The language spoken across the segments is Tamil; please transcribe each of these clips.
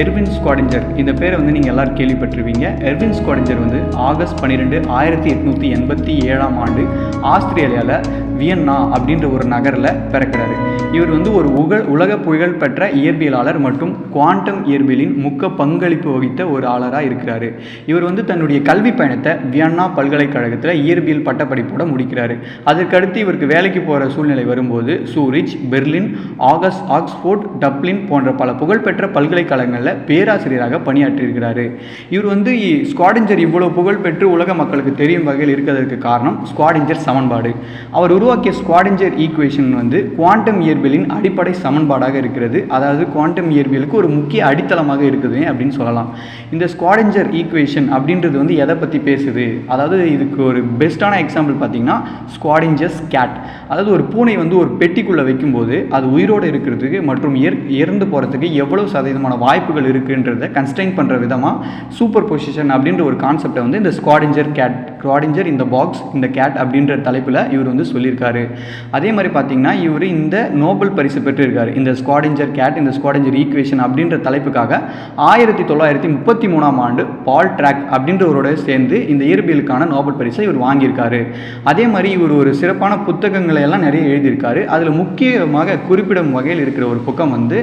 எர்வின் ஸ்குவாடிஞ்சர் இந்த பேரை வந்து நீங்கள் எல்லோரும் கேள்விப்பட்டிருப்பீங்க. எர்வின் ஸ்குவாடிஞ்சர் வந்து ஆகஸ்ட் 12, 1887 ஆண்டு ஆஸ்திரேலியாவில் வியன்னா அப்படின்ற ஒரு நகரில் பிறக்கிறாரு. இவர் வந்து ஒரு உலக புகழ்பெற்ற இயற்பியலாளர் மற்றும் குவாண்டம் இயற்பியலின் முக்கிய பங்களிப்பு வகித்த ஒரு ஆளராக இருக்கிறாரு. இவர் வந்து தன்னுடைய கல்வி பயணத்தை வியன்னா பல்கலைக்கழகத்தில் இயற்பியல் பட்டப்படிப்போட முடிக்கிறாரு. அதற்கடுத்து இவருக்கு வேலைக்கு போகிற சூழ்நிலை வரும்போது சூரிச், பெர்லின், ஆக்ஸ்போர்ட், டப்ளின் போன்ற பல புகழ்பெற்ற பல்கலைக்கழகங்களில் பேராசிரியராக பணியாற்றியிருக்கிறாரு. இவர் வந்து ஸ்குவாடிஞ்சர் இவ்வளோ புகழ்பெற்று உலக மக்களுக்கு தெரியும் வகையில் இருக்கிறதுக்கு காரணம் ஸ்குவாடிஞ்சர் சமன்பாடு. அவர் உருவாக்கிய ஸ்குவாடிஞ்சர் ஈக்குவேஷன் வந்து குவாண்டம் இயற்பியலின் அடிப்படை சமன்பாடாக இருக்கிறது. அதாவது குவாண்டம் இயற்பியலுக்கு ஒரு முக்கிய அடித்தளமாக இருக்குது அப்படின்னு சொல்லலாம். இந்த ஸ்குவாடிஞ்சர் ஈக்குவேஷன் அப்படின்றது வந்து எதை பற்றி பேசுது, அதாவது இதுக்கு ஒரு பெஸ்ட்டான எக்ஸாம்பிள் பார்த்தீங்கன்னா ஸ்குவாடிஞ்சர்ஸ் கேட். அதாவது ஒரு பூனை வந்து ஒரு பெட்டிக்குள்ளே வைக்கும்போது அது உயிரோடு இருக்கிறதுக்கு மற்றும் இறந்து போகிறதுக்கு எவ்வளவு சதவீதமான வாய்ப்புகள் இருக்குன்றதை கன்ஸ்ட்ரைன் பண்ணுற விதமாக சூப்பர் பொசிஷன் அப்படின்ற ஒரு கான்செப்டை வந்து இந்த ஸ்குவாடிஞ்சர் இந்த பாக்ஸ் இந்த கேட் அப்படின்ற தலைப்பில் இவர் வந்து சொல்லியிருக்காரு. அதே மாதிரி பார்த்தீங்கன்னா இவர் இந்த நோபல் பரிசு பெற்றிருக்காரு. இந்த ஸ்குவாடிஞ்சர் கேட், இந்த ஸ்குவாடிஞ்சர் ஈக்குவேஷன் அப்படின்ற தலைப்புக்காக 1933 ஆண்டு பால் ட்ராக் அப்படின்றவரோட சேர்ந்து இந்த இயற்பியலுக்கான நோபல் பரிசை இவர் வாங்கியிருக்காரு. அதே மாதிரி இவர் ஒரு சிறப்பான புத்தகங்களை எல்லாம் நிறைய எழுதியிருக்காரு. அதில் முக்கியமாக குறிப்பிடும் வகையில் இருக்கிற ஒரு புத்தகம் வந்து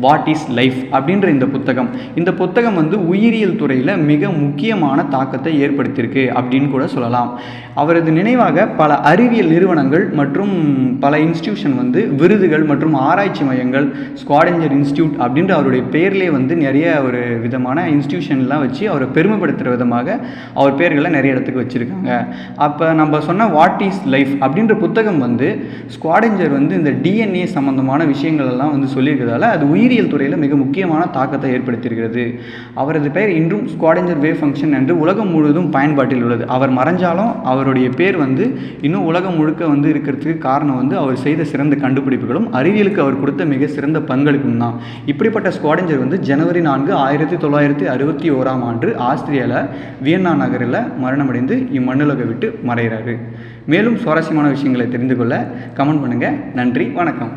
வாட் இஸ் லைஃப் அப்படின்ற இந்த புத்தகம் வந்து உயிரியல் துறையில் மிக முக்கியமான தாக்கத்தை ஏற்படுத்தியிருக்கு அப்படின்னு கூட சொல்லலாம். அவரது நினைவாக பல அறிவியல் நிறுவனங்கள் மற்றும் பல இன்ஸ்டிடியூஷன் வந்து விருதுகள் மற்றும் ஆராய்ச்சி மையங்கள் ஸ்குவாடிஞ்சர் இன்ஸ்டியூட் அப்படின்ற அவருடைய பேர்லேயே வந்து நிறைய ஒரு விதமான இன்ஸ்டிடியூஷன்லாம் வச்சு அவரை பெருமைப்படுத்துகிற விதமாக அவர் பேர்களை நிறைய இடத்துக்கு வச்சுருக்காங்க. அப்போ நம்ம சொன்ன வாட் இஸ் லைஃப் அப்படின்ற புத்தகம் வந்து ஸ்குவாடிஞ்சர் வந்து இந்த டிஎன்ஏ சம்பந்தமான விஷயங்கள் எல்லாம் வந்து சொல்லியிருக்கிறதால அது உயிரியல் துறையில் மிக முக்கியமான தாக்கத்தை ஏற்படுத்தியிருக்கிறது. அவரது பெயர் இன்றும் ஸ்குவாடிஞ்சர் வேவ் ஃபங்க்ஷன் என்று உலகம் முழுவதும் பயன்பாட்டில் உள்ளது. அவர் மறைஞ்சாலும் அவருடைய பேர் வந்து இன்னும் உலகம் முழுக்க வந்து இருக்கிறதுக்கு காரணம் வந்து அவர் செய்த சிறந்த கண்டுபிடிப்புகளும் அறிவியலுக்கு அவர் கொடுத்த மிக சிறந்த பங்களிப்பும் தான். இப்படிப்பட்ட ஸ்குவாடிஞ்சர் வந்து ஜனவரி 4, 1961 ஆண்டு ஆஸ்திரேலியாவில் வியன்னா நகரில் மரணமடைந்து இம்மண்ணுலகை விட்டு மறைகிறாரு. மேலும் சுவாரஸ்யமான விஷயங்களை தெரிந்து கொள்ள கமெண்ட் பண்ணுங்கள். நன்றி, வணக்கம்.